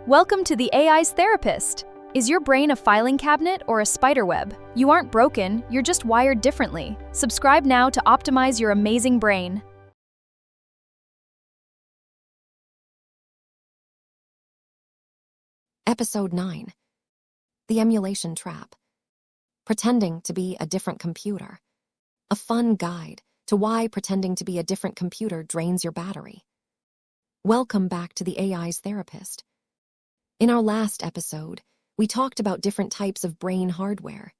Welcome to the AI's therapist. Is your brain a filing cabinet or a spider web? You aren't broken, you're just wired differently. Subscribe now to optimize your amazing brain. Episode 9. The Emulation Trap. Pretending to be a different computer. A fun guide to why pretending to be a different computer drains your battery. Welcome back to the AI's therapist. In our last episode, we talked about different types of brain hardware.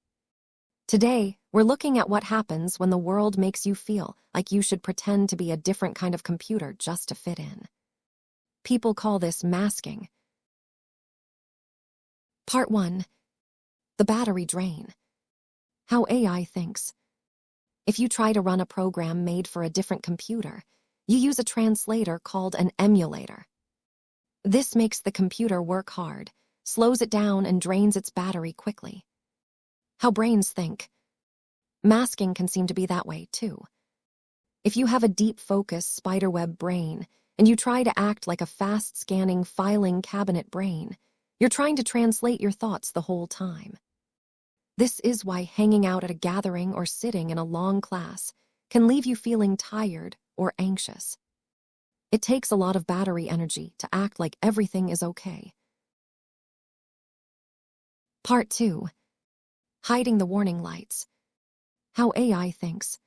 Today, we're looking at what happens when the world makes you feel like you should pretend to be a different kind of computer just to fit in. People call this masking. Part 1. The battery drain. How AI thinks. If you try to run a program made for a different computer, you use a translator called an emulator. This makes the computer work hard, slows it down, and drains its battery quickly. How brains think. Masking can seem to be that way, too. If you have a deep-focus spiderweb brain, and you try to act like a fast-scanning filing cabinet brain, you're trying to translate your thoughts the whole time. This is why hanging out at a gathering or sitting in a long class can leave you feeling tired or anxious. It takes a lot of battery energy to act like everything is okay. Part 2. Hiding the warning lights. How AI thinks.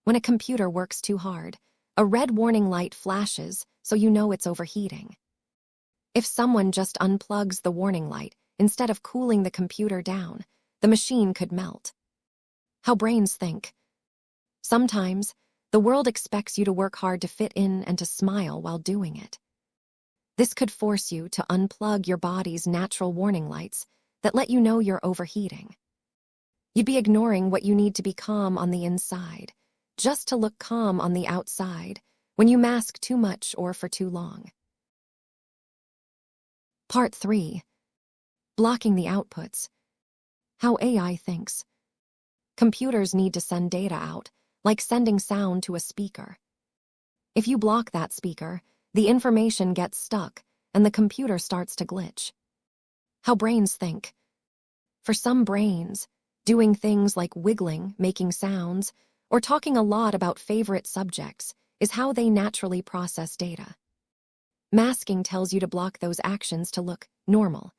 When a computer works too hard, a red warning light flashes so you know it's overheating. If someone just unplugs the warning light instead of cooling the computer down, the machine could melt. How brains think. Sometimes, the world expects you to work hard to fit in and to smile while doing it. This could force you to unplug your body's natural warning lights that let you know you're overheating. You'd be ignoring what you need to be calm on the inside, just to look calm on the outside when you mask too much or for too long. Part 3. Blocking the outputs. How AI thinks. Computers need to send data out, like sending sound to a speaker. If you block that speaker, the information gets stuck and the computer starts to glitch. How brains think. For some brains, doing things like wiggling, making sounds, or talking a lot about favorite subjects is how they naturally process data. Masking tells you to block those actions to look normal.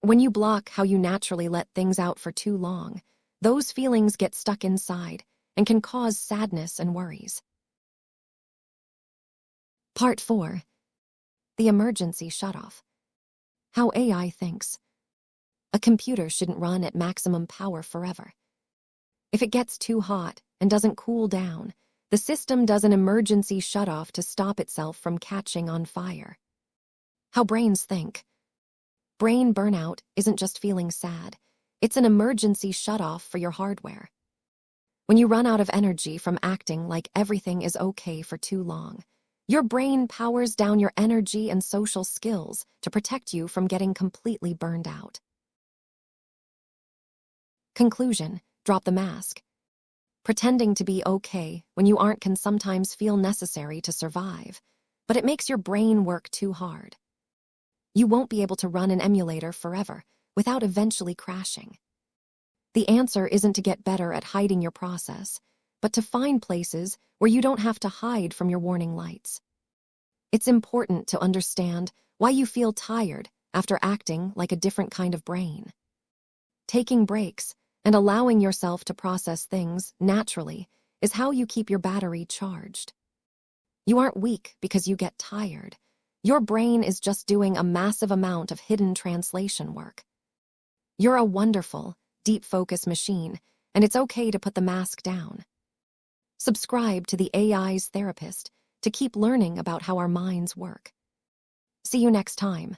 When you block how you naturally let things out for too long, those feelings get stuck inside and can cause sadness and worries. Part 4. The emergency shutoff. How AI thinks. A computer shouldn't run at maximum power forever. If it gets too hot and doesn't cool down, the system does an emergency shutoff to stop itself from catching on fire. How brains think. Brain burnout isn't just feeling sad, it's an emergency shutoff for your hardware. When you run out of energy from acting like everything is okay for too long, your brain powers down your energy and social skills to protect you from getting completely burned out. Conclusion: drop the mask. Pretending to be okay when you aren't can sometimes feel necessary to survive, but it makes your brain work too hard. You won't be able to run an emulator forever without eventually crashing. The answer isn't to get better at hiding your process, but to find places where you don't have to hide from your warning lights. It's important to understand why you feel tired after acting like a different kind of brain. Taking breaks and allowing yourself to process things naturally is how you keep your battery charged. You aren't weak because you get tired. Your brain is just doing a massive amount of hidden translation work. You're a wonderful, deep-focus machine, and it's okay to put the mask down. Subscribe to the AI's therapist to keep learning about how our minds work. See you next time.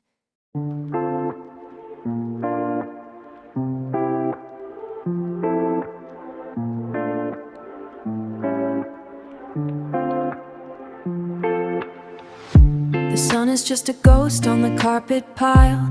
The sun is just a ghost on the carpet pile.